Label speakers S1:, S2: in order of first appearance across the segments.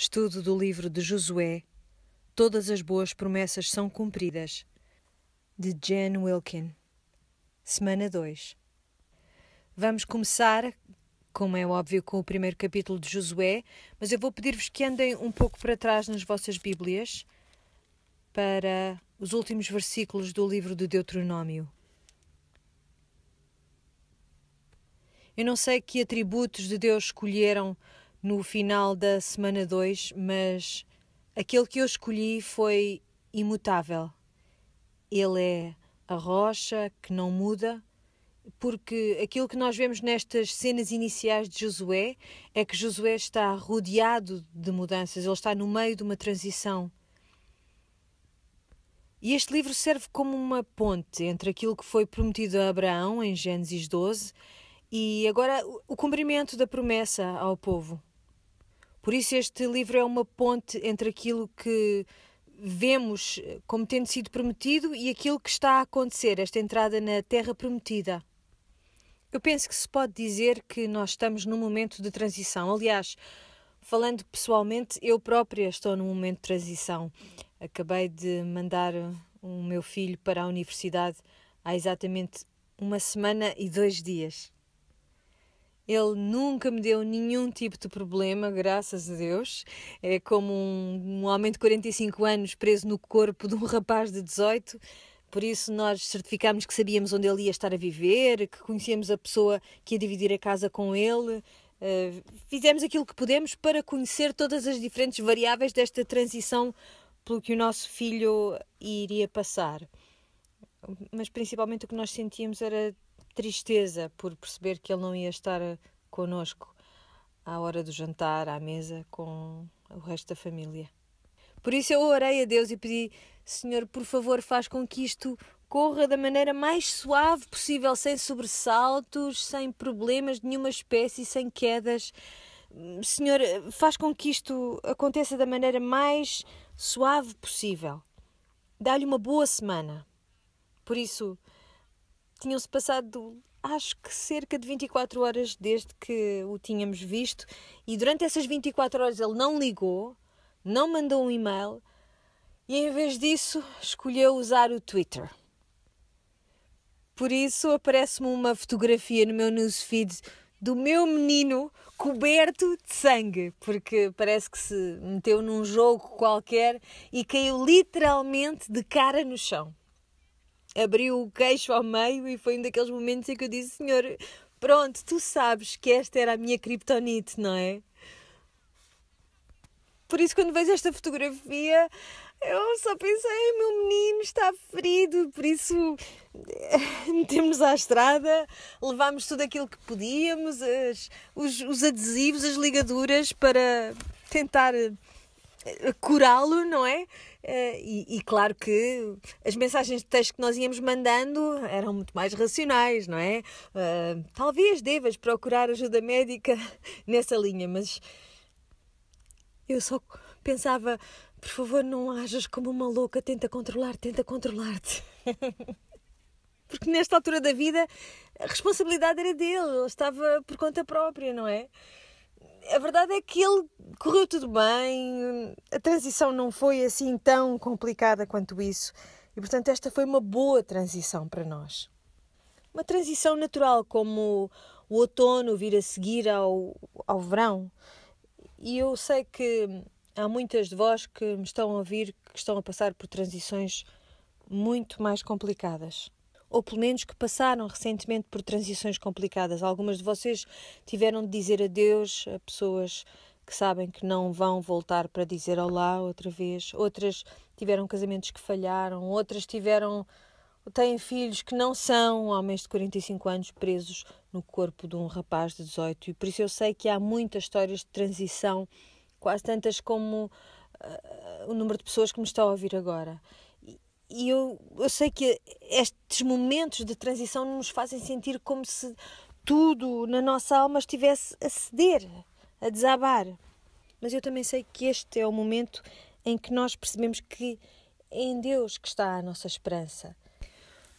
S1: Estudo do livro de Josué. Todas as boas promessas são cumpridas. De Jen Wilkin. Semana 2. Vamos começar, como é óbvio, com o primeiro capítulo de Josué, mas eu vou pedir-vos que andem um pouco para trás nas vossas Bíblias para os últimos versículos do livro de Deuteronômio. Eu não sei que atributos de Deus escolheram no final da semana 2, mas aquele que eu escolhi foi imutável. Ele é a rocha que não muda, porque aquilo que nós vemos nestas cenas iniciais de Josué é que Josué está rodeado de mudanças, ele está no meio de uma transição. E este livro serve como uma ponte entre aquilo que foi prometido a Abraão em Gênesis 12 e agora o cumprimento da promessa ao povo. Por isso este livro é uma ponte entre aquilo que vemos como tendo sido prometido e aquilo que está a acontecer, esta entrada na Terra Prometida. Eu penso que se pode dizer que nós estamos num momento de transição. Aliás, falando pessoalmente, eu própria estou num momento de transição. Acabei de mandar o meu filho para a universidade há exatamente 1 semana e 2 dias. Ele nunca me deu nenhum tipo de problema, graças a Deus. É como um homem de 45 anos preso no corpo de um rapaz de 18. Por isso nós certificámos que sabíamos onde ele ia estar a viver, que conhecíamos a pessoa que ia dividir a casa com ele. Fizemos aquilo que pudemos para conhecer todas as diferentes variáveis desta transição pelo que o nosso filho iria passar. Mas principalmente o que nós sentíamos era tristeza por perceber que ele não ia estar connosco à hora do jantar, à mesa, com o resto da família. Por isso eu orei a Deus e pedi: Senhor, por favor, faz com que isto corra da maneira mais suave possível, sem sobressaltos, sem problemas de nenhuma espécie, sem quedas. Senhor, faz com que isto aconteça da maneira mais suave possível. Dá-lhe uma boa semana. Por isso, tinham-se passado, acho que cerca de 24 horas desde que o tínhamos visto e durante essas 24 horas ele não ligou, não mandou um e-mail e em vez disso escolheu usar o Twitter. Por isso aparece-me uma fotografia no meu newsfeed do meu menino coberto de sangue, porque parece que se meteu num jogo qualquer e caiu literalmente de cara no chão. Abriu o queixo ao meio e foi um daqueles momentos em que eu disse: Senhor, pronto, tu sabes que esta era a minha criptonite, não é? Por isso, quando vejo esta fotografia, eu só pensei: meu menino está ferido. Por isso, metemos-nos à estrada, levámos tudo aquilo que podíamos, os adesivos, as ligaduras para tentar curá-lo, não é? E claro que as mensagens de texto que nós íamos mandando eram muito mais racionais, não é? Talvez devas procurar ajuda médica nessa linha, mas eu só pensava: por favor, não ajas como uma louca, tenta controlar-te. Porque nesta altura da vida a responsabilidade era dele, ele estava por conta própria, não é? A verdade é que ele correu tudo bem, a transição não foi assim tão complicada quanto isso e, portanto, esta foi uma boa transição para nós. Uma transição natural, como o outono vir a seguir ao verão. E eu sei que há muitas de vós que me estão a ouvir que estão a passar por transições muito mais complicadas. Ou pelo menos que passaram recentemente por transições complicadas. Algumas de vocês tiveram de dizer adeus a pessoas que sabem que não vão voltar para dizer olá outra vez. Outras tiveram casamentos que falharam. Outras têm filhos que não são homens de 45 anos presos no corpo de um rapaz de 18. E por isso eu sei que há muitas histórias de transição, quase tantas como o número de pessoas que me estão a ouvir agora. E eu sei que estes momentos de transição nos fazem sentir como se tudo na nossa alma estivesse a ceder, a desabar. Mas eu também sei que este é o momento em que nós percebemos que é em Deus que está a nossa esperança.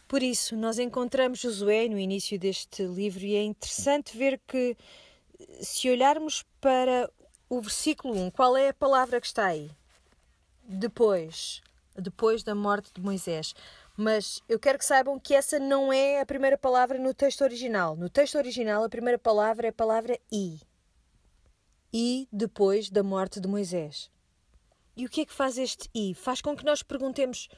S1: Por isso, nós encontramos Josué no início deste livro e é interessante ver que, se olharmos para o versículo 1, qual é a palavra que está aí? Depois da morte de Moisés. Mas eu quero que saibam que essa não é a primeira palavra no texto original. No texto original, a primeira palavra é a palavra "e". E depois da morte de Moisés. E o que é que faz este "e"? Faz com que nós perguntemos,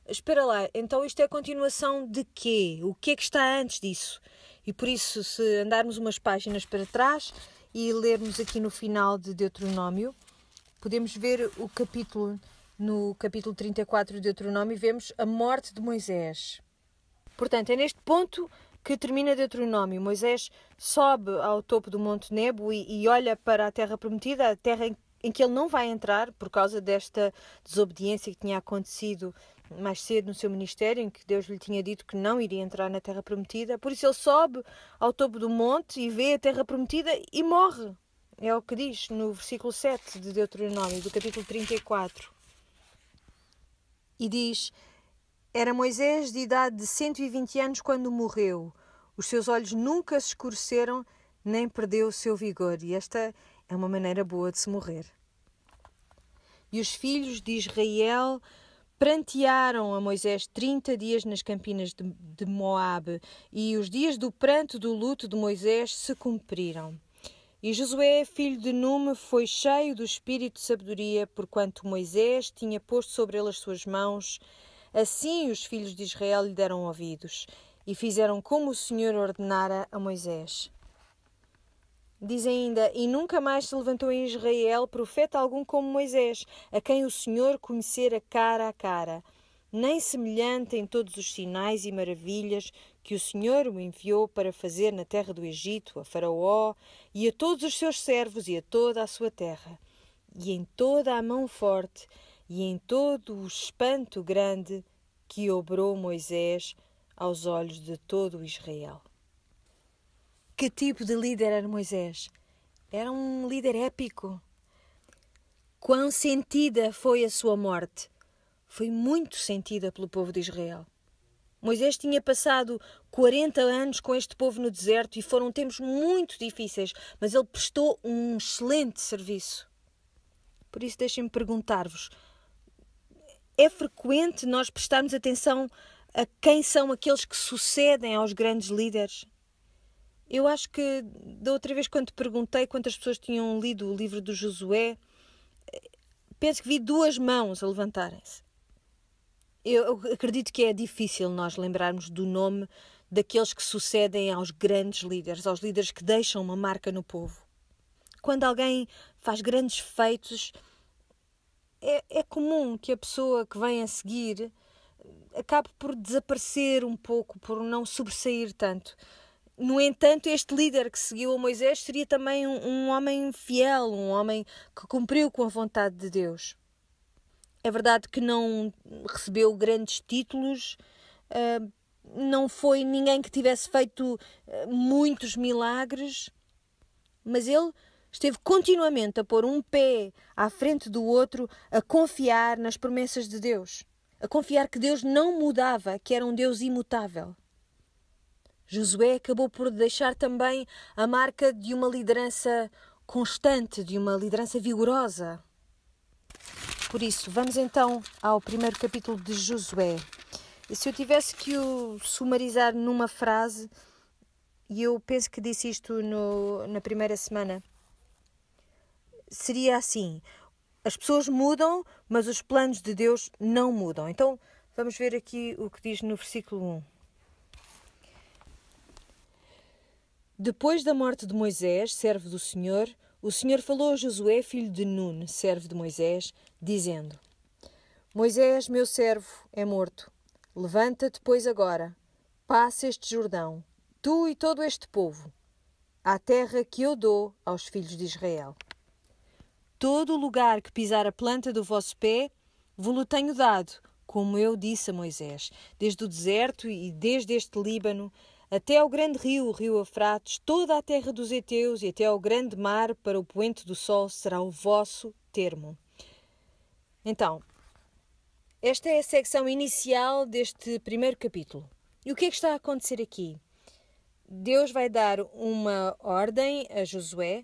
S1: espera lá, então isto é a continuação de quê? O que é que está antes disso? E por isso, se andarmos umas páginas para trás e lermos aqui no final de Deuteronômio, podemos ver o capítulo, no capítulo 34 de Deuteronômio, vemos a morte de Moisés. Portanto, é neste ponto que termina Deuteronômio. Moisés sobe ao topo do Monte Nebo e olha para a terra prometida, a terra em que ele não vai entrar por causa desta desobediência que tinha acontecido mais cedo no seu ministério, em que Deus lhe tinha dito que não iria entrar na terra prometida. Por isso ele sobe ao topo do monte e vê a terra prometida e morre. É o que diz no versículo 7 de Deuteronômio, do capítulo 34. E diz: era Moisés de idade de 120 anos quando morreu. Os seus olhos nunca se escureceram, nem perdeu o seu vigor. E esta é uma maneira boa de se morrer. E os filhos de Israel prantearam a Moisés 30 dias nas campinas de Moabe, e os dias do pranto do luto de Moisés se cumpriram. E Josué, filho de Nume, foi cheio do espírito de sabedoria, porquanto Moisés tinha posto sobre ele as suas mãos. Assim os filhos de Israel lhe deram ouvidos, e fizeram como o Senhor ordenara a Moisés. Diz ainda: e nunca mais se levantou em Israel profeta algum como Moisés, a quem o Senhor conhecera cara a cara, nem semelhante em todos os sinais e maravilhas que o Senhor o enviou para fazer na terra do Egito, a Faraó e a todos os seus servos e a toda a sua terra, e em toda a mão forte e em todo o espanto grande que obrou Moisés aos olhos de todo o Israel. Que tipo de líder era Moisés? Era um líder épico. Quão sentida foi a sua morte? Foi muito sentida pelo povo de Israel. Moisés tinha passado 40 anos com este povo no deserto e foram tempos muito difíceis, mas ele prestou um excelente serviço. Por isso, deixem-me perguntar-vos: é frequente nós prestarmos atenção a quem são aqueles que sucedem aos grandes líderes? Eu acho que da outra vez, quando perguntei quantas pessoas tinham lido o livro do Josué, penso que vi 2 mãos a levantarem-se. Eu acredito que é difícil nós lembrarmos do nome daqueles que sucedem aos grandes líderes, aos líderes que deixam uma marca no povo. Quando alguém faz grandes feitos, é comum que a pessoa que vem a seguir acabe por desaparecer um pouco, por não sobressair tanto. No entanto, este líder que seguiu a Moisés seria também um homem fiel, um homem que cumpriu com a vontade de Deus. É verdade que não recebeu grandes títulos, não foi ninguém que tivesse feito muitos milagres, mas ele esteve continuamente a pôr um pé à frente do outro, a confiar nas promessas de Deus, a confiar que Deus não mudava, que era um Deus imutável. Josué acabou por deixar também a marca de uma liderança constante, de uma liderança vigorosa. Por isso, vamos então ao primeiro capítulo de Josué. E se eu tivesse que o sumarizar numa frase, e eu penso que disse isto na primeira semana, seria assim: as pessoas mudam, mas os planos de Deus não mudam. Então, vamos ver aqui o que diz no versículo 1. Depois da morte de Moisés, servo do Senhor, o Senhor falou a Josué, filho de Nun, servo de Moisés, dizendo: Moisés, meu servo, é morto. Levanta-te, pois, agora, passa este Jordão, tu e todo este povo, à terra que eu dou aos filhos de Israel. Todo o lugar que pisar a planta do vosso pé, vo-lo tenho dado, como eu disse a Moisés, desde o deserto e desde este Líbano, até ao grande rio, o rio Eufrates, toda a terra dos heteus e até ao grande mar, para o poente do sol, será o vosso termo. Então, esta é a secção inicial deste primeiro capítulo. E o que é que está a acontecer aqui? Deus vai dar uma ordem a Josué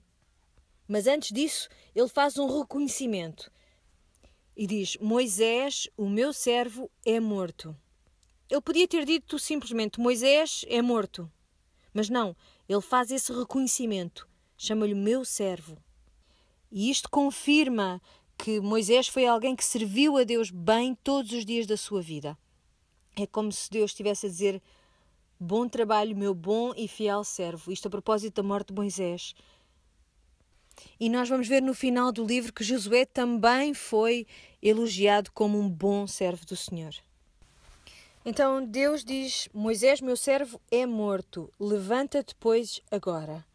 S1: Mas antes disso, ele faz um reconhecimento e diz: Moisés, o meu servo, é morto. Ele podia ter dito simplesmente: Moisés é morto. Mas não, ele faz esse reconhecimento. Chama-lhe meu servo. E isto confirma que Moisés foi alguém que serviu a Deus bem todos os dias da sua vida. É como se Deus estivesse a dizer: bom trabalho, meu bom e fiel servo. Isto a propósito da morte de Moisés. E nós vamos ver no final do livro que Josué também foi elogiado como um bom servo do Senhor. Então Deus diz: Moisés, meu servo, é morto. Levanta-te, pois, agora.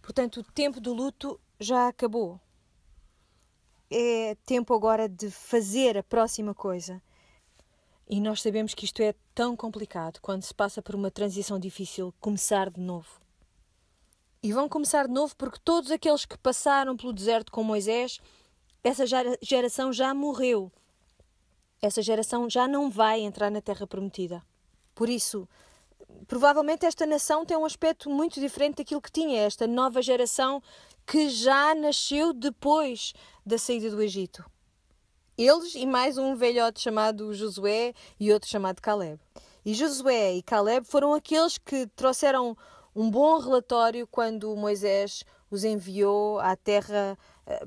S1: Portanto, o tempo do luto já acabou. É tempo agora de fazer a próxima coisa. E nós sabemos que isto é tão complicado quando se passa por uma transição difícil, começar de novo. E vão começar de novo porque todos aqueles que passaram pelo deserto com Moisés, essa geração já morreu. Essa geração já não vai entrar na Terra Prometida. Por isso, provavelmente esta nação tem um aspecto muito diferente daquilo que tinha. Esta nova geração que já nasceu depois da saída do Egito. Eles e mais um velhote chamado Josué e outro chamado Caleb. E Josué e Caleb foram aqueles que trouxeram um bom relatório quando Moisés os enviou à terra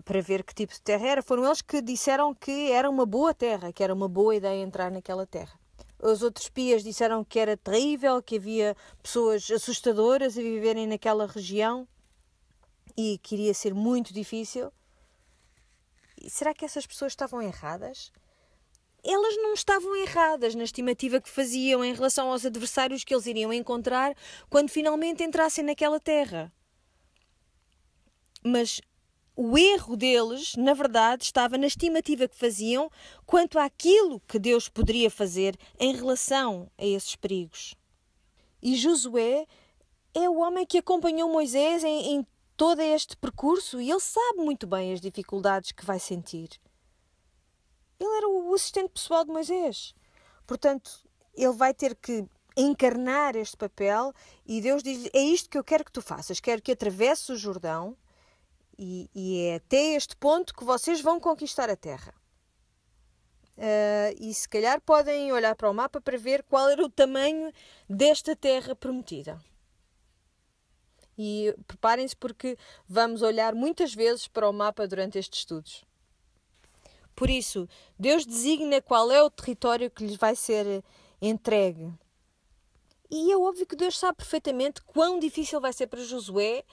S1: para ver que tipo de terra era. Foram eles que disseram que era uma boa terra, que era uma boa ideia entrar naquela terra. Os outros espias disseram que era terrível, que havia pessoas assustadoras a viverem naquela região e que iria ser muito difícil. E será que essas pessoas estavam erradas? Elas não estavam erradas na estimativa que faziam em relação aos adversários que eles iriam encontrar quando finalmente entrassem naquela terra. Mas o erro deles, na verdade, estava na estimativa que faziam quanto àquilo que Deus poderia fazer em relação a esses perigos. E Josué é o homem que acompanhou Moisés em todo este percurso e ele sabe muito bem as dificuldades que vai sentir. Ele era o assistente pessoal de Moisés. Portanto, ele vai ter que encarnar este papel e Deus diz: é isto que eu quero que tu faças. Quero que atravesses o Jordão e é até este ponto que vocês vão conquistar a terra. E se calhar podem olhar para o mapa para ver qual era o tamanho desta terra prometida. E preparem-se porque vamos olhar muitas vezes para o mapa durante estes estudos. Por isso, Deus designa qual é o território que lhes vai ser entregue. E é óbvio que Deus sabe perfeitamente quão difícil vai ser para Josué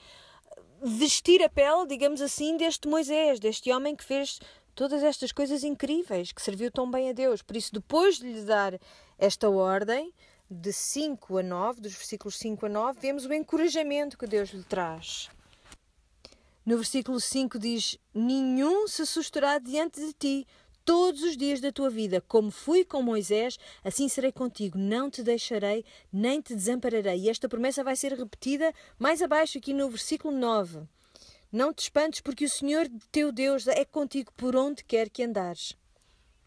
S1: vestir a pele, digamos assim, deste Moisés, deste homem que fez todas estas coisas incríveis, que serviu tão bem a Deus. Por isso, depois de lhe dar esta ordem, de 5 a 9, dos versículos 5 a 9, vemos o encorajamento que Deus lhe traz. No versículo 5 diz: nenhum se assustará diante de ti todos os dias da tua vida. Como fui com Moisés, assim serei contigo. Não te deixarei, nem te desampararei. E esta promessa vai ser repetida mais abaixo, aqui no versículo 9. Não te espantes, porque o Senhor teu Deus é contigo por onde quer que andares.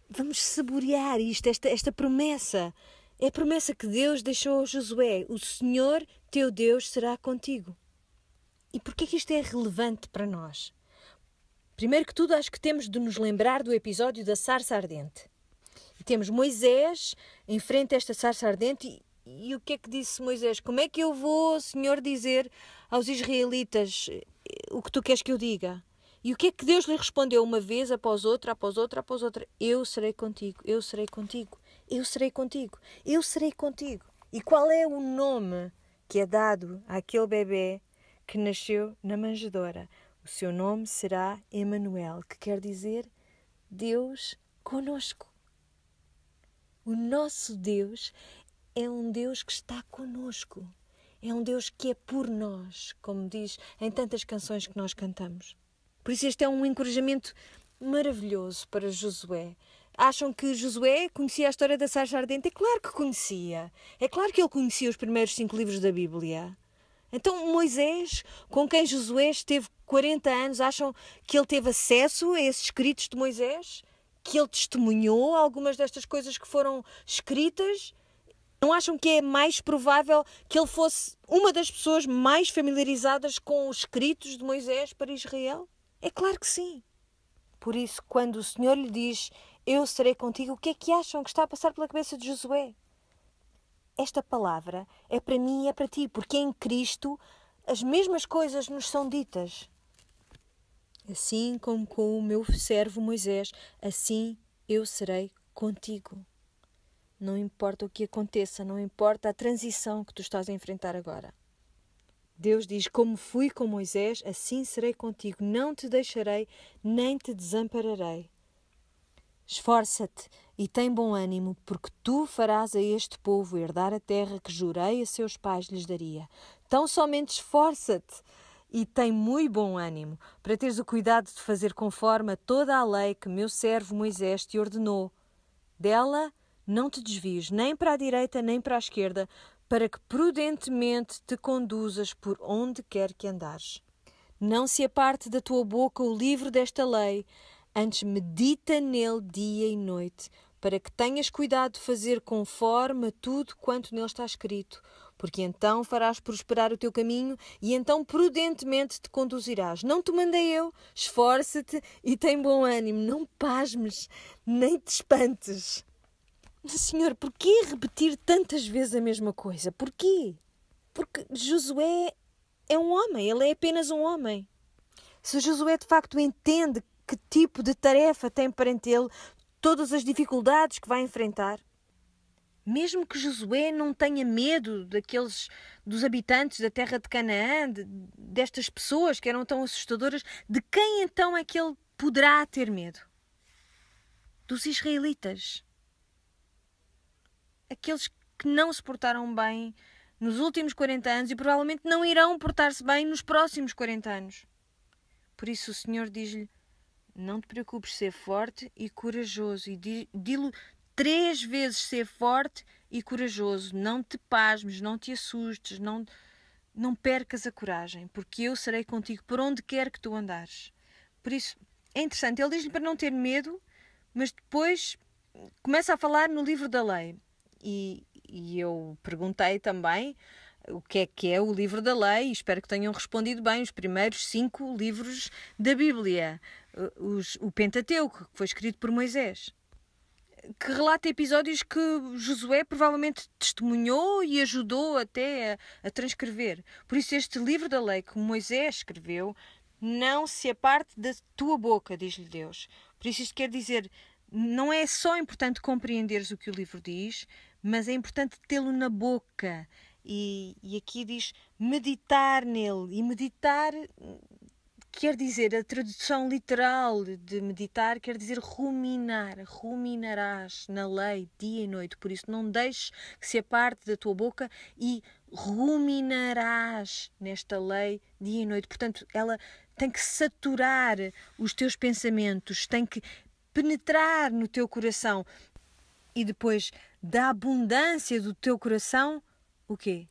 S1: Vamos saborear isto, esta promessa. É a promessa que Deus deixou a Josué. O Senhor teu Deus será contigo. E porquê que isto é relevante para nós? Primeiro que tudo, acho que temos de nos lembrar do episódio da sarça ardente. E temos Moisés em frente a esta sarça ardente e o que é que disse Moisés? Como é que eu vou, Senhor, dizer aos israelitas o que tu queres que eu diga? E o que é que Deus lhe respondeu uma vez, após outra, após outra, após outra? Eu serei contigo, eu serei contigo, eu serei contigo, eu serei contigo. E qual é o nome que é dado àquele bebê que nasceu na manjedoura? O seu nome será Emanuel, que quer dizer Deus conosco. O nosso Deus é um Deus que está conosco. É um Deus que é por nós, como diz em tantas canções que nós cantamos. Por isso este é um encorajamento maravilhoso para Josué. Acham que Josué conhecia a história da sarça ardente? É claro que conhecia. É claro que ele conhecia os primeiros 5 livros da Bíblia. Então Moisés, com quem Josué esteve 40 anos, acham que ele teve acesso a esses escritos de Moisés? Que ele testemunhou algumas destas coisas que foram escritas? Não acham que é mais provável que ele fosse uma das pessoas mais familiarizadas com os escritos de Moisés para Israel? É claro que sim. Por isso, quando o Senhor lhe diz, eu serei contigo, o que é que acham que está a passar pela cabeça de Josué? Esta palavra é para mim e é para ti, porque em Cristo as mesmas coisas nos são ditas. Assim como com o meu servo Moisés, assim eu serei contigo. Não importa o que aconteça, não importa a transição que tu estás a enfrentar agora. Deus diz, como fui com Moisés, assim serei contigo. Não te deixarei, nem te desampararei. Esforça-te e tem bom ânimo, porque tu farás a este povo herdar a terra que jurei a seus pais lhes daria. Tão somente esforça-te e tem muito bom ânimo, para teres o cuidado de fazer conforme a toda a lei que meu servo Moisés te ordenou. Dela não te desvies nem para a direita nem para a esquerda, para que prudentemente te conduzas por onde quer que andares. Não se aparte da tua boca o livro desta lei, antes medita nele dia e noite, para que tenhas cuidado de fazer conforme a tudo quanto nele está escrito, porque então farás prosperar o teu caminho e então prudentemente te conduzirás. Não te mandei eu? Esforça-te e tem bom ânimo, não pasmes, nem te espantes. Senhor, porquê repetir tantas vezes a mesma coisa? Porquê? Porque Josué é um homem, ele é apenas um homem. Se Josué de facto entende que tipo de tarefa tem perante ele, todas as dificuldades que vai enfrentar, mesmo que Josué não tenha medo dos habitantes da terra de Canaã, destas pessoas que eram tão assustadoras, de quem então é que ele poderá ter medo? Dos israelitas. Aqueles que não se portaram bem nos últimos 40 anos e provavelmente não irão portar-se bem nos próximos 40 anos. Por isso o Senhor diz-lhe, não te preocupes, ser forte e corajoso. E dilo 3 vezes, ser forte e corajoso. Não te pasmes, não te assustes, não percas a coragem, porque eu serei contigo por onde quer que tu andares. Por isso, é interessante, ele diz-lhe para não ter medo, mas depois começa a falar no livro da lei. E eu perguntei também o que é o livro da lei e espero que tenham respondido bem. Os primeiros 5 livros da Bíblia, o Pentateuco, que foi escrito por Moisés, que relata episódios que Josué provavelmente testemunhou e ajudou até a transcrever. Por isso este livro da lei que Moisés escreveu não se aparte da tua boca, diz-lhe Deus. Por isso isto quer dizer, não é só importante compreenderes o que o livro diz, mas é importante tê-lo na boca. E aqui diz meditar nele. E meditar quer dizer, a tradução literal de meditar quer dizer ruminar. Ruminarás na lei dia e noite. Por isso não deixes que se aparte da tua boca e ruminarás nesta lei dia e noite. Portanto, ela tem que saturar os teus pensamentos, tem que penetrar no teu coração. E depois da abundância do teu coração, o quê?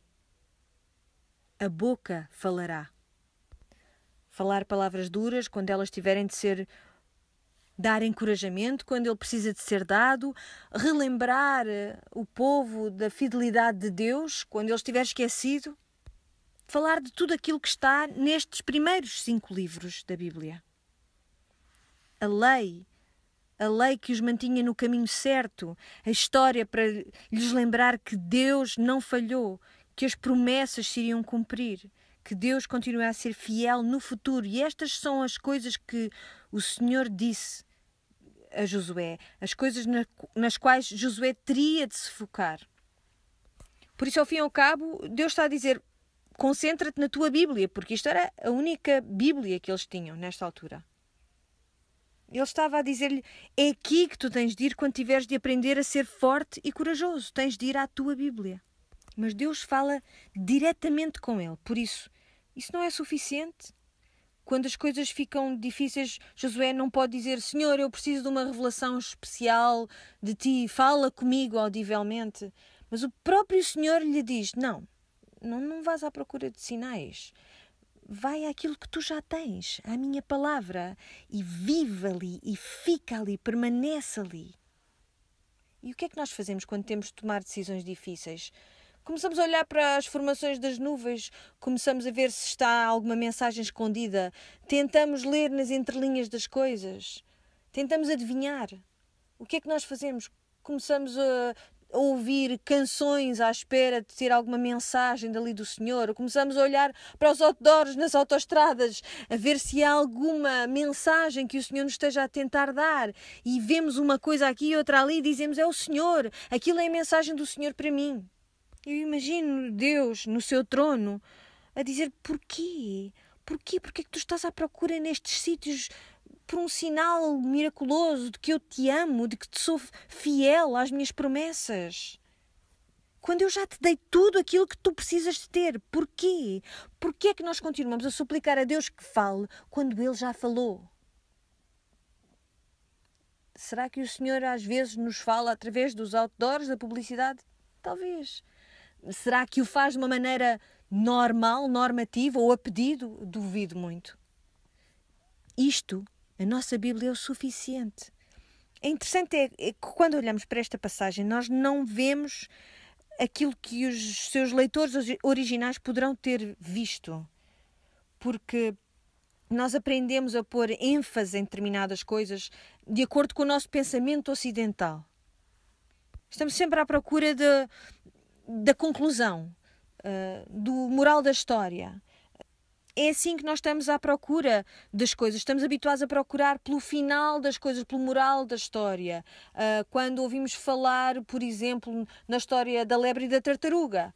S1: A boca falará. Falar palavras duras quando elas tiverem de ser, dar encorajamento quando ele precisa de ser dado, relembrar o povo da fidelidade de Deus quando ele estiver esquecido. Falar de tudo aquilo que está nestes primeiros 5 livros da Bíblia. A lei que os mantinha no caminho certo, a história para lhes lembrar que Deus não falhou, que as promessas se iriam cumprir, que Deus continua a ser fiel no futuro. E estas são as coisas que o Senhor disse a Josué, as coisas nas quais Josué teria de se focar. Por isso, ao fim e ao cabo, Deus está a dizer, concentra-te na tua Bíblia, porque isto era a única Bíblia que eles tinham nesta altura. Ele estava a dizer-lhe, é aqui que tu tens de ir quando tiveres de aprender a ser forte e corajoso. Tens de ir à tua Bíblia. Mas Deus fala diretamente com ele. Por isso não é suficiente. Quando as coisas ficam difíceis, Josué não pode dizer, Senhor, eu preciso de uma revelação especial de ti, fala comigo audivelmente. Mas o próprio Senhor lhe diz, não vás à procura de sinais. Vai àquilo que tu já tens, à minha palavra, e vive ali, e fica ali, permanece ali. E o que é que nós fazemos quando temos de tomar decisões difíceis? Começamos a olhar para as formações das nuvens, começamos a ver se está alguma mensagem escondida, tentamos ler nas entrelinhas das coisas, tentamos adivinhar. O que é que nós fazemos? Começamos a ouvir canções à espera de ter alguma mensagem dali do Senhor. Começamos a olhar para os outdoors nas autoestradas, a ver se há alguma mensagem que o Senhor nos esteja a tentar dar. E vemos uma coisa aqui e outra ali e dizemos, é o Senhor, aquilo é a mensagem do Senhor para mim. Eu imagino Deus no seu trono a dizer, porquê? Porquê? Porquê que tu estás à procura nestes sítios por um sinal miraculoso de que eu te amo, de que te sou fiel às minhas promessas? Quando eu já te dei tudo aquilo que tu precisas de ter, porquê? Porquê é que nós continuamos a suplicar a Deus que fale quando Ele já falou? Será que o Senhor às vezes nos fala através dos outdoors, da publicidade? Talvez. Será que o faz de uma maneira normal, normativa ou a pedido? Duvido muito. Isto, a nossa Bíblia, é o suficiente. É interessante que quando olhamos para esta passagem nós não vemos aquilo que os seus leitores originais poderão ter visto. Porque nós aprendemos a pôr ênfase em determinadas coisas de acordo com o nosso pensamento ocidental. Estamos sempre à procura da conclusão, do moral da história. É assim que nós estamos à procura das coisas. Estamos habituados a procurar pelo final das coisas, pelo moral da história. Quando ouvimos falar, por exemplo, na história da lebre e da tartaruga,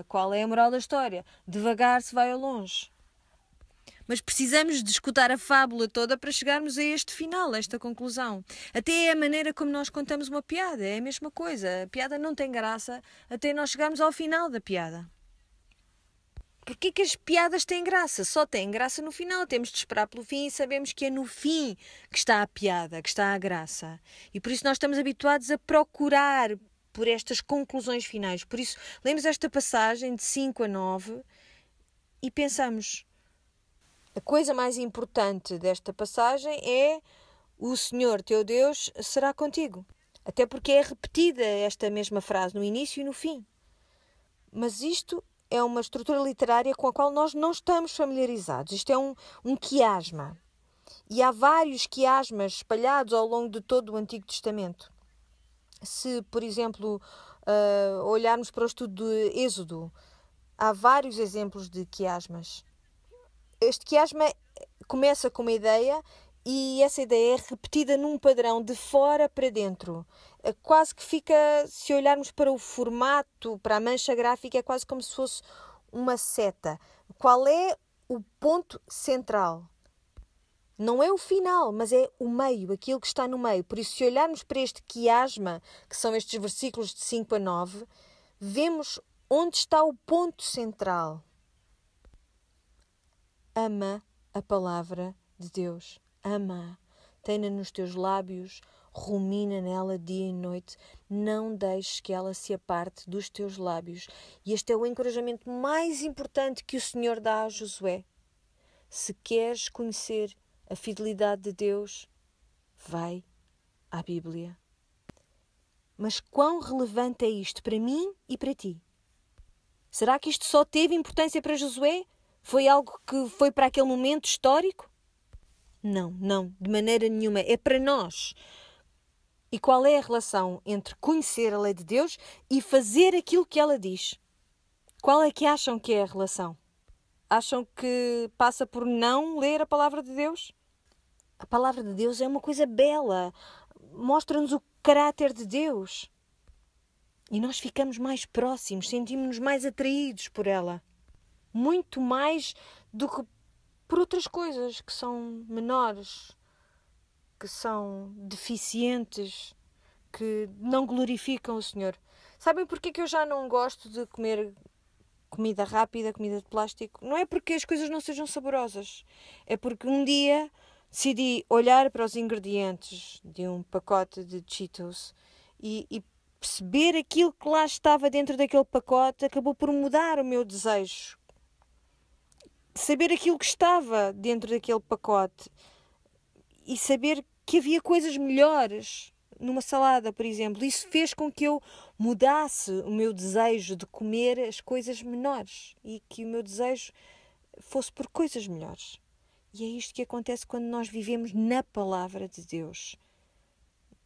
S1: qual é a moral da história? Devagar se vai ao longe. Mas precisamos de escutar a fábula toda para chegarmos a este final, a esta conclusão. Até é a maneira como nós contamos uma piada, é a mesma coisa. A piada não tem graça até nós chegarmos ao final da piada. Porquê que as piadas têm graça? Só têm graça no final. Temos de esperar pelo fim e sabemos que é no fim que está a piada, que está a graça. E por isso nós estamos habituados a procurar por estas conclusões finais. Por isso, lemos esta passagem de 5 a 9 e pensamos... A coisa mais importante desta passagem é o Senhor teu Deus será contigo. Até porque é repetida esta mesma frase no início e no fim. Mas isto é uma estrutura literária com a qual nós não estamos familiarizados. Isto é um quiasma. E há vários quiasmas espalhados ao longo de todo o Antigo Testamento. Se, por exemplo, olharmos para o estudo de Êxodo, há vários exemplos de quiasmas. Este quiasma começa com uma ideia e essa ideia é repetida num padrão de fora para dentro. Quase que fica, se olharmos para o formato, para a mancha gráfica, é quase como se fosse uma seta. Qual é o ponto central? Não é o final, mas é o meio, aquilo que está no meio. Por isso, se olharmos para este quiasma, que são estes versículos de 5 a 9, vemos onde está o ponto central. Ama a palavra de Deus. Ama. Tem-na nos teus lábios, rumina nela dia e noite. Não deixes que ela se aparte dos teus lábios. E este é o encorajamento mais importante que o Senhor dá a Josué. Se queres conhecer a fidelidade de Deus, vai à Bíblia. Mas quão relevante é isto para mim e para ti? Será que isto só teve importância para Josué? Foi algo que foi para aquele momento histórico? Não, de maneira nenhuma. É para nós. E qual é a relação entre conhecer a lei de Deus e fazer aquilo que ela diz? Qual é que acham que é a relação? Acham que passa por não ler a palavra de Deus? A palavra de Deus é uma coisa bela. Mostra-nos o caráter de Deus. E nós ficamos mais próximos, sentimos-nos mais atraídos por ela. Muito mais do que por outras coisas que são menores, que são deficientes, que não glorificam o Senhor. Sabem porquê que eu já não gosto de comer comida rápida, comida de plástico? Não é porque as coisas não sejam saborosas. É porque um dia decidi olhar para os ingredientes de um pacote de Cheetos e perceber aquilo que lá estava dentro daquele pacote acabou por mudar o meu desejo. Saber aquilo que estava dentro daquele pacote e saber que havia coisas melhores numa salada, por exemplo. Isso fez com que eu mudasse o meu desejo de comer as coisas menores e que o meu desejo fosse por coisas melhores. E é isto que acontece quando nós vivemos na palavra de Deus.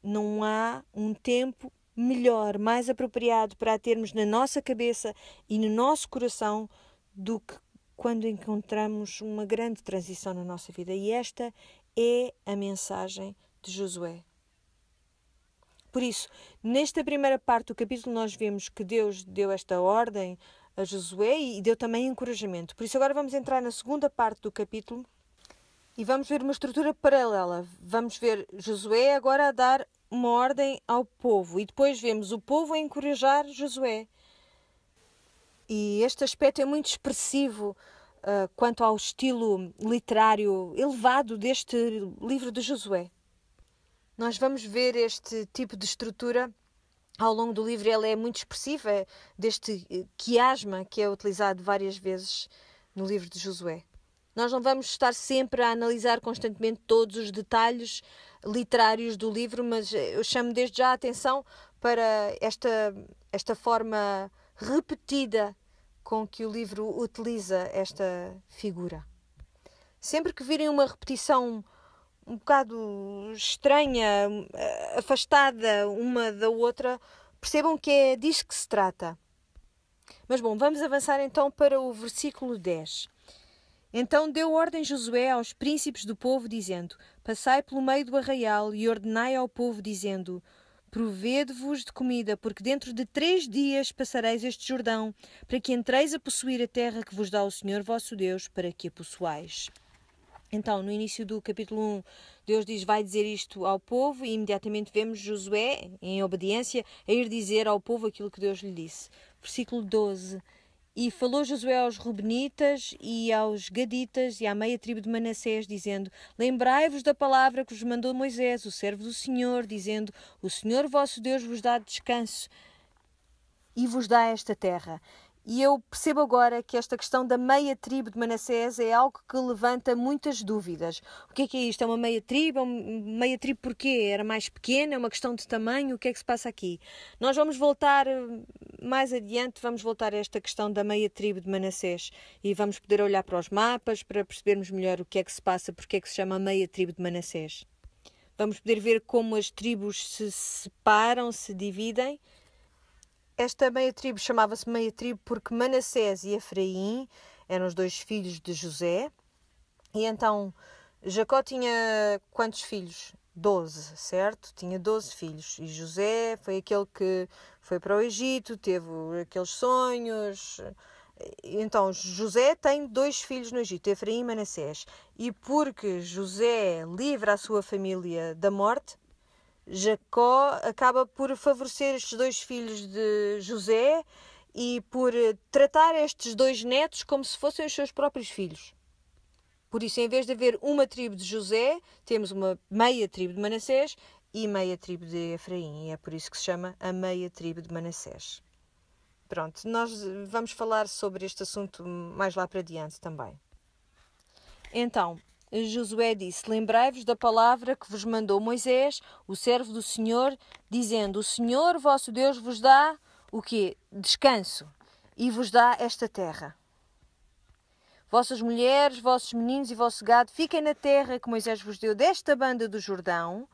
S1: Não há um tempo melhor, mais apropriado para a termos na nossa cabeça e no nosso coração do que quando encontramos uma grande transição na nossa vida. E esta é a mensagem de Josué. Por isso, nesta primeira parte do capítulo nós vemos que Deus deu esta ordem a Josué e deu também encorajamento. Por isso agora vamos entrar na segunda parte do capítulo e vamos ver uma estrutura paralela. Vamos ver Josué agora a dar uma ordem ao povo e depois vemos o povo a encorajar Josué. E este aspecto é muito expressivo quanto ao estilo literário elevado deste livro de Josué. Nós vamos ver este tipo de estrutura ao longo do livro. Ela é muito expressiva, deste quiasma que é utilizado várias vezes no livro de Josué. Nós não vamos estar sempre a analisar constantemente todos os detalhes literários do livro, mas eu chamo desde já a atenção para esta forma repetida com que o livro utiliza esta figura. Sempre que virem uma repetição um bocado estranha, afastada uma da outra, percebam que é disso que se trata. Mas bom, vamos avançar então para o versículo 10. Então deu ordem Josué aos príncipes do povo, dizendo: Passai pelo meio do arraial e ordenai ao povo, dizendo: Provede-vos de comida, porque dentro de 3 dias passareis este Jordão, para que entreis a possuir a terra que vos dá o Senhor vosso Deus, para que a possuais. Então, no início do capítulo 1, Deus diz: vai dizer isto ao povo, e imediatamente vemos Josué, em obediência, a ir dizer ao povo aquilo que Deus lhe disse. Versículo 12. E falou Josué aos Rubenitas e aos Gaditas e à meia tribo de Manassés, dizendo: Lembrai-vos da palavra que vos mandou Moisés, o servo do Senhor, dizendo: O Senhor vosso Deus vos dá descanso e vos dá esta terra. E eu percebo agora que esta questão da meia tribo de Manassés é algo que levanta muitas dúvidas. O que é isto? É uma meia tribo? Meia tribo porquê? Era mais pequena? É uma questão de tamanho? O que é que se passa aqui? Nós vamos voltar mais adiante, vamos voltar a esta questão da meia tribo de Manassés e vamos poder olhar para os mapas para percebermos melhor o que é que se passa, porque é que se chama meia tribo de Manassés. Vamos poder ver como as tribos se separam, se dividem. Esta meia tribo chamava-se meia tribo porque Manassés e Efraim eram os 2 filhos de José. E então Jacó tinha quantos filhos? 12, certo? Tinha 12 filhos. E José foi aquele que foi para o Egito, teve aqueles sonhos. Então José tem 2 filhos no Egito, Efraim e Manassés. E porque José livra a sua família da morte, Jacó acaba por favorecer estes 2 filhos de José e por tratar estes 2 netos como se fossem os seus próprios filhos. Por isso, em vez de haver uma tribo de José, temos uma meia tribo de Manassés e meia tribo de Efraim. E é por isso que se chama a meia tribo de Manassés. Pronto, nós vamos falar sobre este assunto mais lá para diante também. Então, Josué disse: Lembrai-vos da palavra que vos mandou Moisés, o servo do Senhor, dizendo: O Senhor vosso Deus vos dá o quê? Descanso, e vos dá esta terra. Vossas mulheres, vossos meninos e vosso gado fiquem na terra que Moisés vos deu desta banda do Jordão,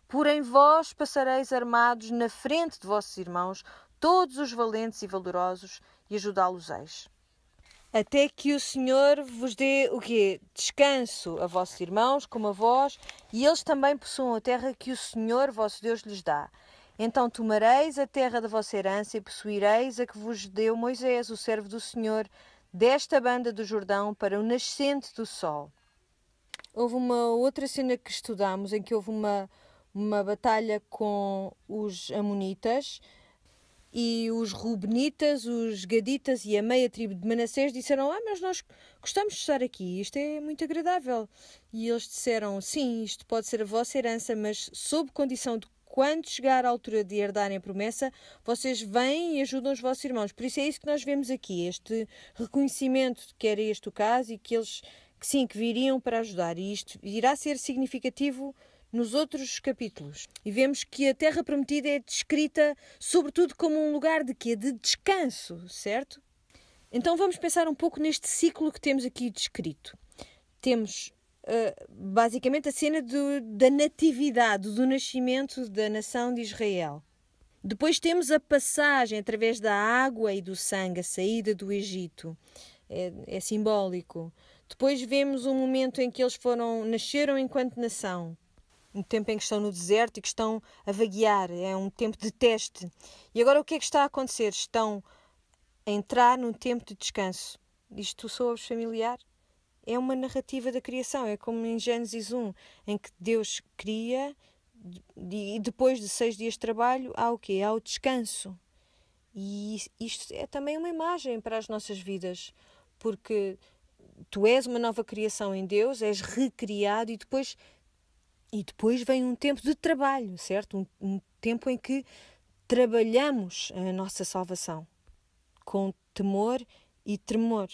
S1: porém vós passareis armados na frente de vossos irmãos, todos os valentes e valorosos, e ajudá-los-eis. Até que o Senhor vos dê o quê? Descanso a vossos irmãos, como a vós, e eles também possuam a terra que o Senhor vosso Deus lhes dá. Então tomareis a terra da vossa herança e possuireis a que vos deu Moisés, o servo do Senhor, desta banda do Jordão para o nascente do sol. Houve uma outra cena que estudámos, em que houve uma batalha com os amonitas, e os Rubenitas, os Gaditas e a meia tribo de Manassés disseram: mas nós gostamos de estar aqui, isto é muito agradável. E eles disseram: sim, isto pode ser a vossa herança, mas sob condição de quando chegar à altura de herdarem a promessa, vocês vêm e ajudam os vossos irmãos. Por isso é isso que nós vemos aqui, este reconhecimento de que era este o caso e que eles, que sim, que viriam para ajudar. E isto irá ser significativo nos outros capítulos. E vemos que a Terra Prometida é descrita sobretudo como um lugar de quê? De descanso, certo? Então vamos pensar um pouco neste ciclo que temos aqui descrito. Temos basicamente a cena da natividade, do nascimento da nação de Israel. Depois temos a passagem através da água e do sangue, a saída do Egito. É simbólico. Depois vemos um momento em que eles nasceram enquanto nação. Um tempo em que estão no deserto e que estão a vaguear. É um tempo de teste. E agora o que é que está a acontecer? Estão a entrar num tempo de descanso. Isto soa-vos familiar? É uma narrativa da criação. É como em Gênesis 1, em que Deus cria e depois de 6 dias de trabalho há o quê? Há o descanso. E isto é também uma imagem para as nossas vidas. Porque tu és uma nova criação em Deus, és recriado e depois vem um tempo de trabalho, certo? Um tempo em que trabalhamos a nossa salvação com temor e tremor.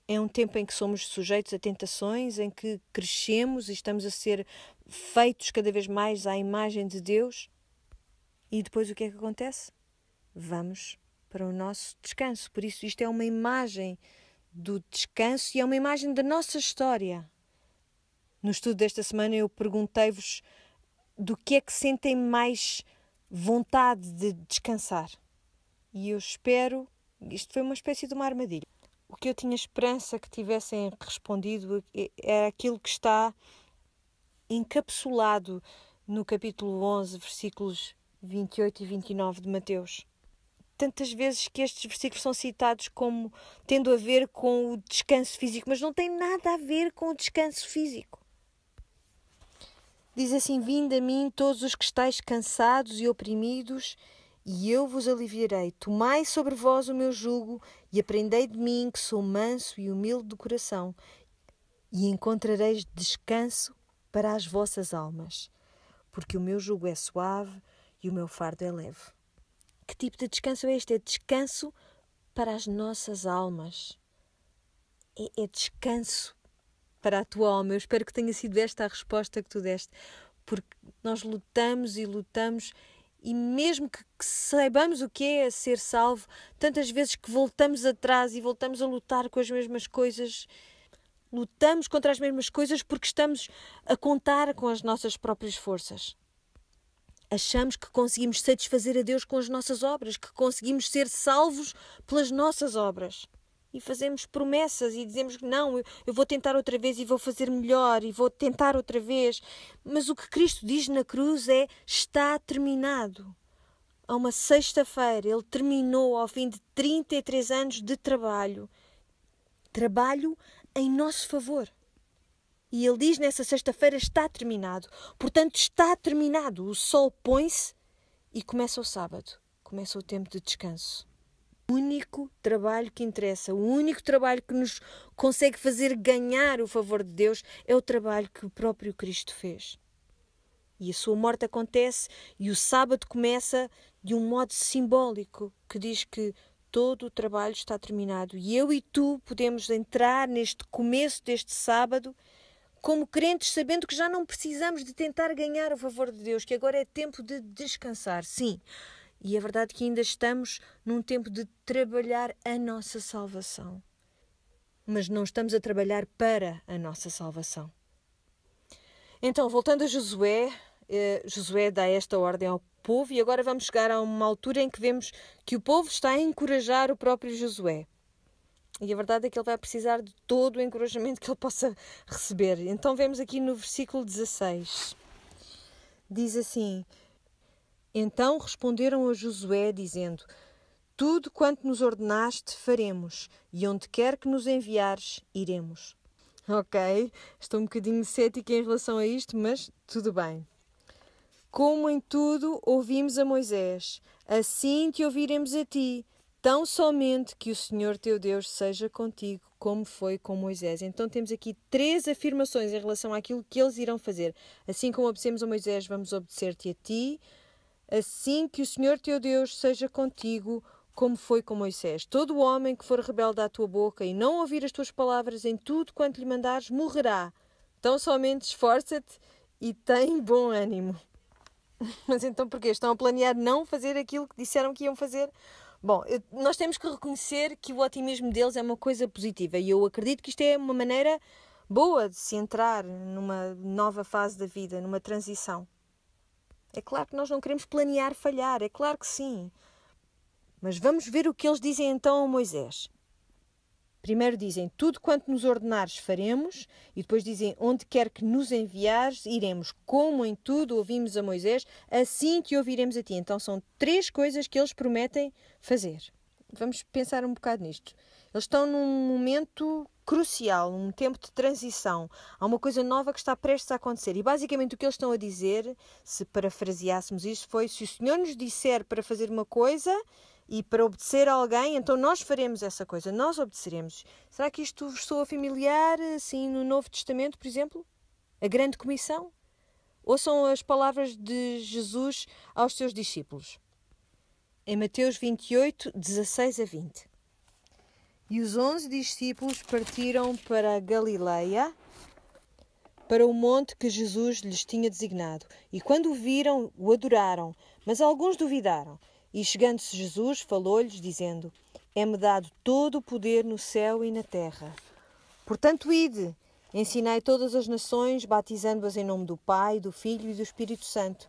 S1: É um tempo em que somos sujeitos a tentações, em que crescemos e estamos a ser feitos cada vez mais à imagem de Deus. E depois o que é que acontece? Vamos para o nosso descanso. Por isso isto é uma imagem do descanso e é uma imagem da nossa história. No estudo desta semana eu perguntei-vos do que é que sentem mais vontade de descansar. E eu espero, isto foi uma espécie de uma armadilha. O que eu tinha esperança que tivessem respondido é aquilo que está encapsulado no capítulo 11, versículos 28 e 29 de Mateus. Tantas vezes que estes versículos são citados como tendo a ver com o descanso físico, mas não tem nada a ver com o descanso físico. Diz assim: vinde a mim todos os que estáis cansados e oprimidos, e eu vos aliviarei. Tomai sobre vós o meu jugo e aprendei de mim, que sou manso e humilde de coração, e encontrareis descanso para as vossas almas, porque o meu jugo é suave e o meu fardo é leve. Que tipo de descanso é este? É descanso para as nossas almas. É descanso para a tua alma. Eu espero que tenha sido esta a resposta que tu deste, porque nós lutamos e lutamos. E mesmo que saibamos o que é ser salvo, tantas vezes que voltamos atrás e voltamos a lutar com as mesmas coisas, lutamos contra as mesmas coisas porque estamos a contar com as nossas próprias forças. Achamos que conseguimos satisfazer a Deus com as nossas obras, que conseguimos ser salvos pelas nossas obras. E fazemos promessas e dizemos que não, eu vou tentar outra vez e vou fazer melhor e vou tentar outra vez. Mas o que Cristo diz na cruz é: está terminado. Há uma sexta-feira, ele terminou ao fim de 33 anos de trabalho. Trabalho em nosso favor. E ele diz nessa sexta-feira: está terminado. Portanto, está terminado. O sol põe-se e começa o sábado. Começa o tempo de descanso. O único trabalho que interessa, o único trabalho que nos consegue fazer ganhar o favor de Deus é o trabalho que o próprio Cristo fez. E a sua morte acontece e o sábado começa de um modo simbólico, que diz que todo o trabalho está terminado. E eu e tu podemos entrar neste começo deste sábado como crentes, sabendo que já não precisamos de tentar ganhar o favor de Deus, que agora é tempo de descansar. Sim, e é verdade que ainda estamos num tempo de trabalhar a nossa salvação. Mas não estamos a trabalhar para a nossa salvação. Então, voltando a Josué, Josué dá esta ordem ao povo e agora vamos chegar a uma altura em que vemos que o povo está a encorajar o próprio Josué. E a verdade é que ele vai precisar de todo o encorajamento que ele possa receber. Então vemos aqui no versículo 16. Diz assim: então responderam a Josué, dizendo: tudo quanto nos ordenaste faremos, e onde quer que nos enviares, iremos. Ok, estou um bocadinho cética em relação a isto, mas tudo bem. Como em tudo ouvimos a Moisés, assim te ouviremos a ti, tão somente que o Senhor teu Deus seja contigo, como foi com Moisés. Então temos aqui 3 afirmações em relação àquilo que eles irão fazer. Assim como obedecemos a Moisés, vamos obedecer-te a ti. Assim que o Senhor teu Deus seja contigo, como foi com Moisés. Todo o homem que for rebelde à tua boca e não ouvir as tuas palavras em tudo quanto lhe mandares, morrerá. Então somente esforça-te e têm bom ânimo. Mas então porquê? Estão a planear não fazer aquilo que disseram que iam fazer? Bom, nós temos que reconhecer que o otimismo deles é uma coisa positiva e eu acredito que isto é uma maneira boa de se entrar numa nova fase da vida, numa transição. É claro que nós não queremos planear falhar, é claro que sim. Mas vamos ver o que eles dizem então a Moisés. Primeiro dizem, tudo quanto nos ordenares faremos, e depois dizem, onde quer que nos enviares, iremos, como em tudo ouvimos a Moisés, assim te ouviremos a ti. Então são 3 coisas que eles prometem fazer. Vamos pensar um bocado nisto. Eles estão num momento crucial, num tempo de transição. Há uma coisa nova que está prestes a acontecer. E basicamente o que eles estão a dizer, se parafraseássemos isto, foi, se o Senhor nos disser para fazer uma coisa e para obedecer a alguém, então nós faremos essa coisa, nós obedeceremos. Será que isto vos soa familiar, assim, no Novo Testamento, por exemplo? A grande comissão? Ouçam as palavras de Jesus aos seus discípulos. Em Mateus 28, 16 a 20. E os 11 discípulos partiram para a Galileia, para o monte que Jesus lhes tinha designado. E quando o viram, o adoraram, mas alguns duvidaram. E chegando-se Jesus, falou-lhes, dizendo, é-me dado todo o poder no céu e na terra. Portanto, ide, ensinai todas as nações, batizando-as em nome do Pai, do Filho e do Espírito Santo,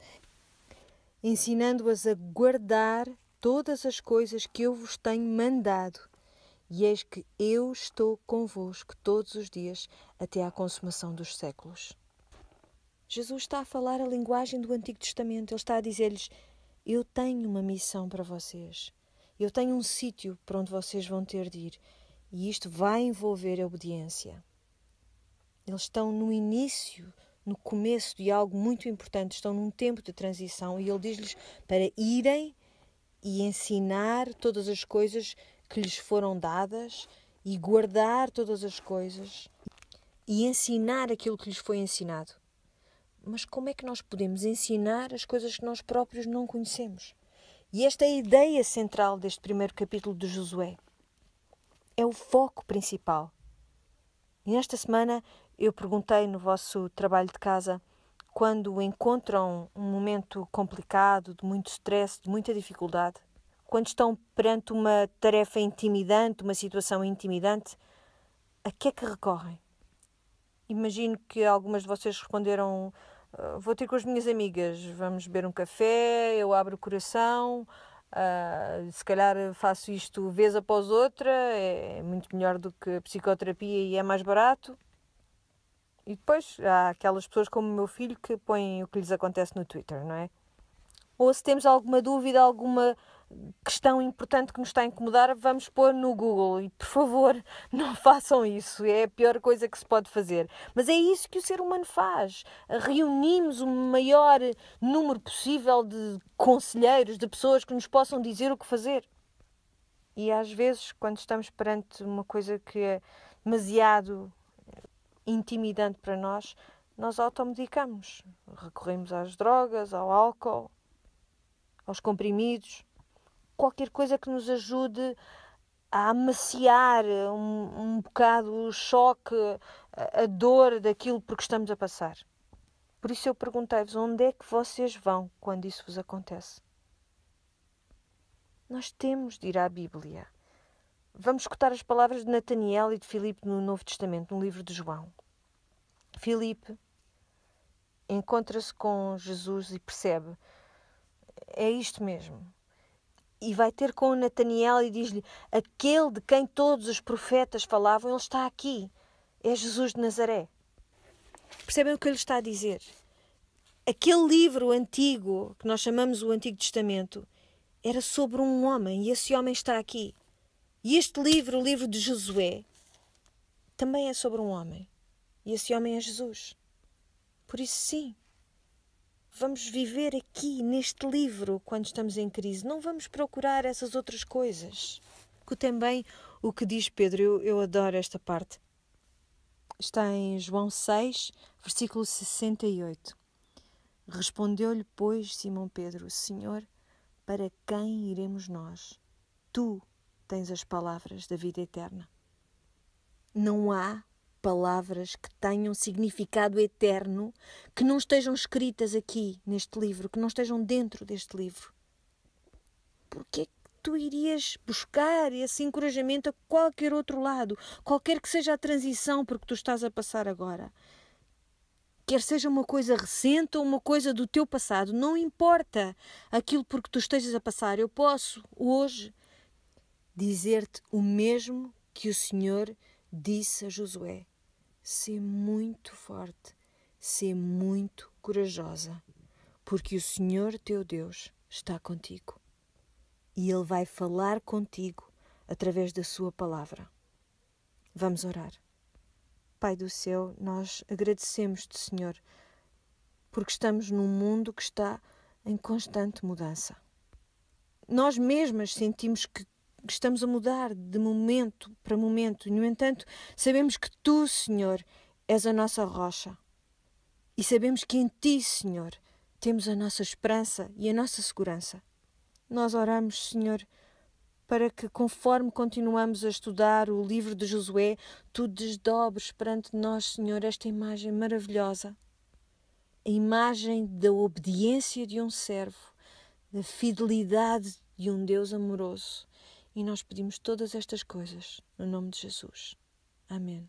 S1: ensinando-as a guardar todas as coisas que eu vos tenho mandado. E eis que eu estou convosco todos os dias, até à consumação dos séculos. Jesus está a falar a linguagem do Antigo Testamento. Ele está a dizer-lhes, eu tenho uma missão para vocês. Eu tenho um sítio para onde vocês vão ter de ir. E isto vai envolver a obediência. Eles estão no início, no começo de algo muito importante. Estão num tempo de transição. E ele diz-lhes para irem e ensinar todas as coisas que lhes foram dadas e guardar todas as coisas e ensinar aquilo que lhes foi ensinado. Mas como é que nós podemos ensinar as coisas que nós próprios não conhecemos? E esta é a ideia central deste primeiro capítulo de Josué. É o foco principal. E nesta semana eu perguntei no vosso trabalho de casa, quando encontram um momento complicado, de muito stress, de muita dificuldade, quando estão perante uma tarefa intimidante, uma situação intimidante, a que é que recorrem? Imagino que algumas de vocês responderam, vou ter com as minhas amigas, vamos beber um café, eu abro o coração, se calhar faço isto vez após outra, é muito melhor do que a psicoterapia e é mais barato. E depois há aquelas pessoas como o meu filho que põem o que lhes acontece no Twitter, não é? Ou se temos alguma dúvida, alguma questão importante que nos está a incomodar, vamos pôr no Google. E, por favor, não façam isso. É a pior coisa que se pode fazer. Mas é isso que o ser humano faz. Reunimos o maior número possível de conselheiros, de pessoas que nos possam dizer o que fazer. E às vezes, quando estamos perante uma coisa que é demasiado intimidante para nós, nós automedicamos. Recorremos às drogas, ao álcool, aos comprimidos, qualquer coisa que nos ajude a amaciar um bocado o choque, a dor daquilo por que estamos a passar. Por isso eu perguntei-vos, onde é que vocês vão quando isso vos acontece? Nós temos de ir à Bíblia. Vamos escutar as palavras de Nataniel e de Filipe no Novo Testamento, no livro de João. Filipe encontra-se com Jesus e percebe, é isto mesmo. E vai ter com Nataniel e diz-lhe, aquele de quem todos os profetas falavam, ele está aqui. É Jesus de Nazaré. Percebem o que ele está a dizer? Aquele livro antigo, que nós chamamos o Antigo Testamento, era sobre um homem e esse homem está aqui. E este livro, o livro de Josué, também é sobre um homem. E esse homem é Jesus. Por isso, sim, vamos viver aqui, neste livro, quando estamos em crise. Não vamos procurar essas outras coisas. Também o que diz Pedro, eu adoro esta parte. Está em João 6, versículo 68. Respondeu-lhe, pois, Simão Pedro, Senhor, para quem iremos nós? Tu tens as palavras da vida eterna. Não há palavras que tenham significado eterno, que não estejam escritas aqui neste livro, que não estejam dentro deste livro. Porque é que tu irias buscar esse encorajamento a qualquer outro lado, qualquer que seja a transição por que tu estás a passar agora? Quer seja uma coisa recente ou uma coisa do teu passado, não importa aquilo por que tu estejas a passar. Eu posso hoje dizer-te o mesmo que o Senhor disse a Josué: sê muito forte, sê muito corajosa, porque o Senhor teu Deus está contigo e Ele vai falar contigo através da sua palavra. Vamos orar. Pai do céu, nós agradecemos-te, Senhor, porque estamos num mundo que está em constante mudança. Nós mesmas sentimos que estamos a mudar de momento para momento e, no entanto, sabemos que tu, Senhor, és a nossa rocha. E sabemos que em ti, Senhor, temos a nossa esperança e a nossa segurança. Nós oramos, Senhor, para que, conforme continuamos a estudar o livro de Josué, tu desdobres perante nós, Senhor, esta imagem maravilhosa. A imagem da obediência de um servo, da fidelidade de um Deus amoroso. E nós pedimos todas estas coisas no nome de Jesus. Amém.